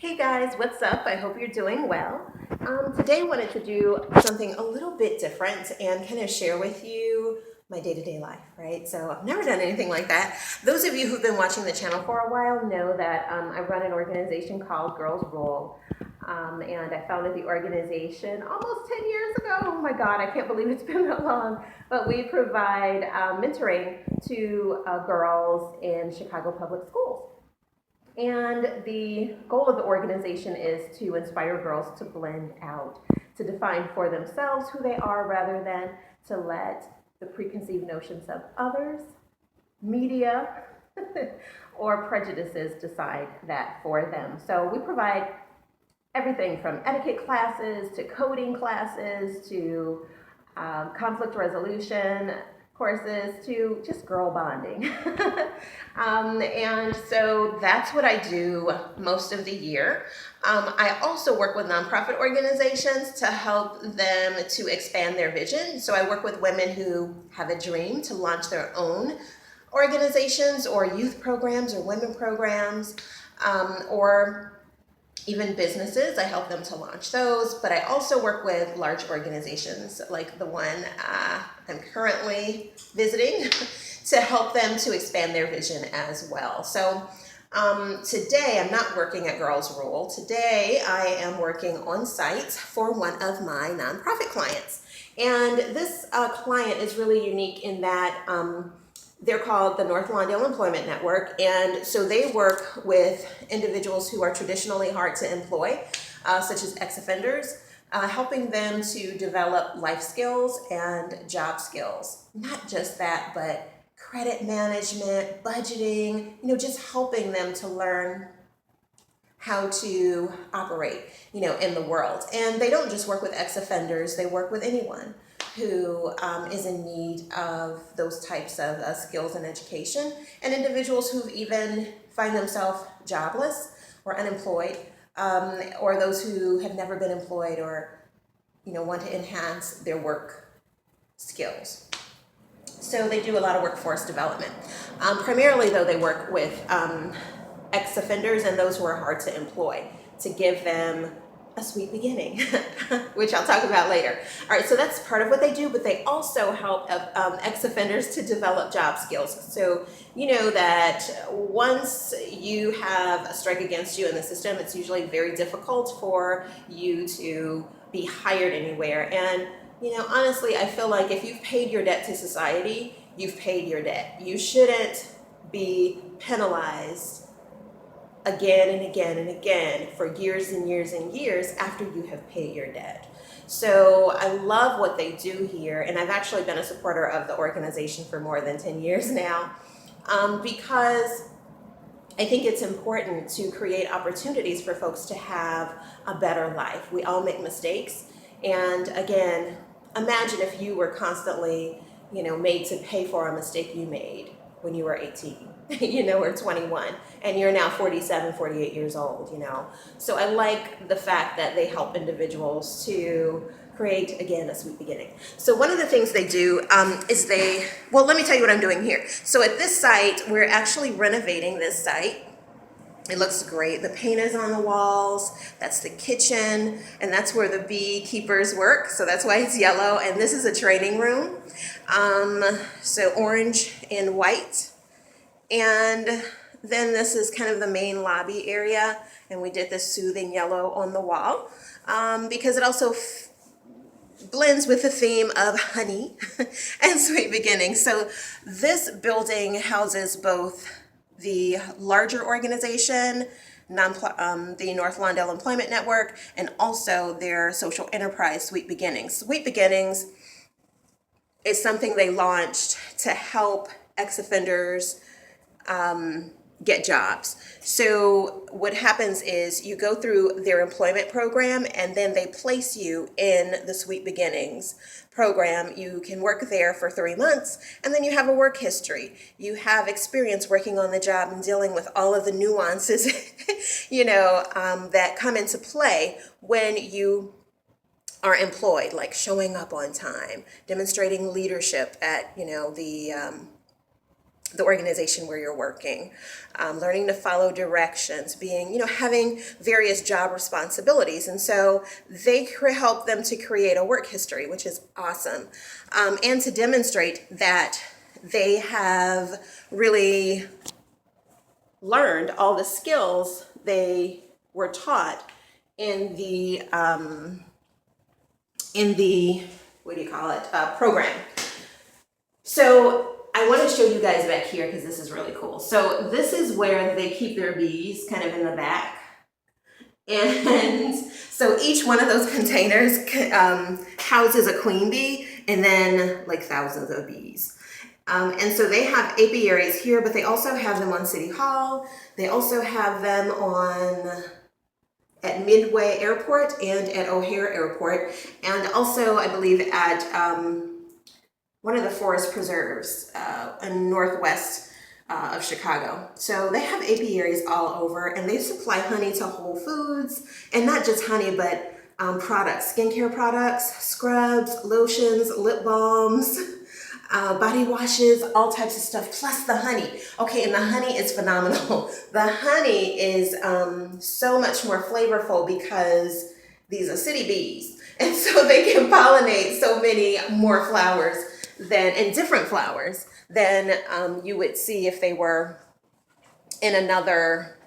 Hey guys, what's up? I hope you're doing well. Today I wanted to do something a little bit different and kind of share with you my day-to-day life, right? So I've never done anything like that. Those of you who've been watching the channel for a while know that I run an organization called Girls Rule. And I founded the organization almost 10 years ago. Oh my God, I can't believe it's been that long. But we provide mentoring to girls in Chicago public schools. And the goal of the organization is to inspire girls to blend out, to define for themselves who they are rather than to let the preconceived notions of others, media, or prejudices decide that for them. So we provide everything from etiquette classes to coding classes to conflict resolution courses to just girl bonding. And so that's what I do most of the year. I also work with nonprofit organizations to help them to expand their vision. So I work with women who have a dream to launch their own organizations or youth programs or women programs, or even businesses. I help them to launch those, but I also work with large organizations like the one I'm currently visiting to help them to expand their vision as well. So today I'm not working at Girls Rule. Today I am working on site for one of my nonprofit clients. And this client is really unique in that they're called the North Lawndale Employment Network, and so they work with individuals who are traditionally hard to employ, such as ex-offenders, helping them to develop life skills and job skills. Not just that, but credit management, budgeting, just helping them to learn how to operate, in the world. And they don't just work with ex-offenders, they work with anyone who is in need of those types of skills and education, and individuals who even find themselves jobless or unemployed, or those who have never been employed or want to enhance their work skills. So they do a lot of workforce development. Primarily though, they work with ex-offenders and those who are hard to employ to give them a sweet beginning, which I'll talk about later. All right, so that's part of what they do, but they also help ex-offenders to develop job skills. So you know that once you have a strike against you in the system, it's usually very difficult for you to be hired anywhere. And honestly, I feel like if you've paid your debt to society, you've paid your debt. You shouldn't be penalized again and again and again for years and years and years after you have paid your debt. So I love what they do here, and I've actually been a supporter of the organization for more than 10 years now, because I think it's important to create opportunities for folks to have a better life. We all make mistakes, and again, imagine if you were constantly, made to pay for a mistake you made when you were 18, or 21, and you're now 47, 48 years old, So I like the fact that they help individuals to create, again, a sweet beginning. So one of the things they do is let me tell you what I'm doing here. So at this site, we're actually renovating this site. It looks great. The paint is on the walls. That's the kitchen, and that's where the beekeepers work. So that's why it's yellow. And this is a training room. So orange and white. And then this is kind of the main lobby area. And we did this soothing yellow on the wall because it also blends with the theme of honey and sweet beginnings. So this building houses both the larger organization, the North Lawndale Employment Network, and also their social enterprise, Sweet Beginnings. Sweet Beginnings is something they launched to help ex-offenders get jobs. So what happens is you go through their employment program, and then they place you in the Sweet Beginnings program. You can work there for 3 months, and then you have a work history. You have experience working on the job and dealing with all of the nuances, that come into play when you are employed, like showing up on time, demonstrating leadership at, the organization where you're working, learning to follow directions, being, having various job responsibilities. And so they help them to create a work history, which is awesome. And to demonstrate that they have really learned all the skills they were taught in the what do you call it, program. So I want to show you guys back here because this is really cool. So this is where they keep their bees, kind of in the back. And so each one of those containers houses a queen bee and then like thousands of bees. And so they have apiaries here, but they also have them on City Hall. They also have them at Midway Airport and at O'Hare Airport, and also I believe at one of the forest preserves in northwest of Chicago. So they have apiaries all over, and they supply honey to Whole Foods, and not just honey, but products, skincare products, scrubs, lotions, lip balms, body washes, all types of stuff, plus the honey. Okay, and the honey is phenomenal. The honey is so much more flavorful because these are city bees. And so they can pollinate so many more flowers and different flowers than you would see if they were in another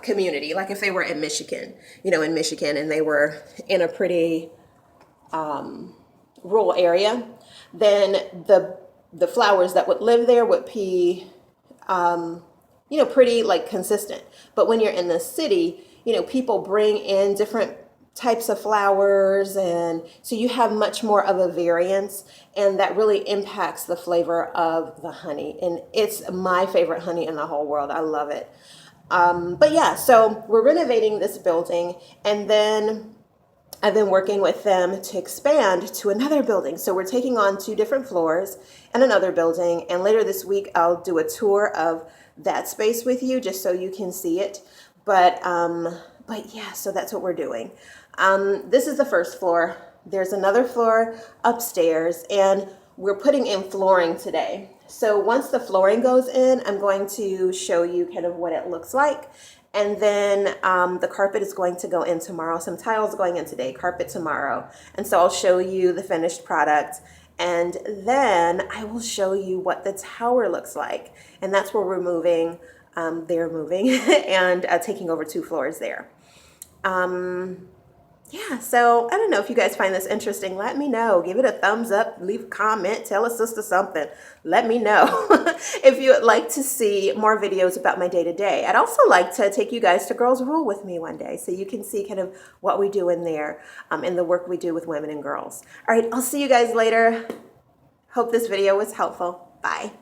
community, like if they were in Michigan, in Michigan, and they were in a pretty rural area, then the flowers that would live there would be, pretty like consistent. But when you're in the city, people bring in different types of flowers, and so you have much more of a variance, and that really impacts the flavor of the honey. And it's my favorite honey in the whole world. I love it. But yeah, so we're renovating this building, and then I've been working with them to expand to another building. So we're taking on 2 different floors and another building. And later this week, I'll do a tour of that space with you just so you can see it. But yeah, so that's what we're doing. This is the first floor. There's another floor upstairs, and we're putting in flooring today. So once the flooring goes in, I'm going to show you kind of what it looks like. And then the carpet is going to go in tomorrow. Some tiles going in today, carpet tomorrow. And so I'll show you the finished product. And then I will show you what the tower looks like. And that's where we're moving. They're moving and taking over 2 floors there. Yeah, so I don't know if you guys find this interesting. Let me know. Give it a thumbs up, leave a comment, tell a sister something. Let me know if you would like to see more videos about my day-to-day. I'd also like to take you guys to Girls Rule with me one day so you can see kind of what we do in there and the work we do with women and girls. All right, I'll see you guys later. Hope this video was helpful. Bye.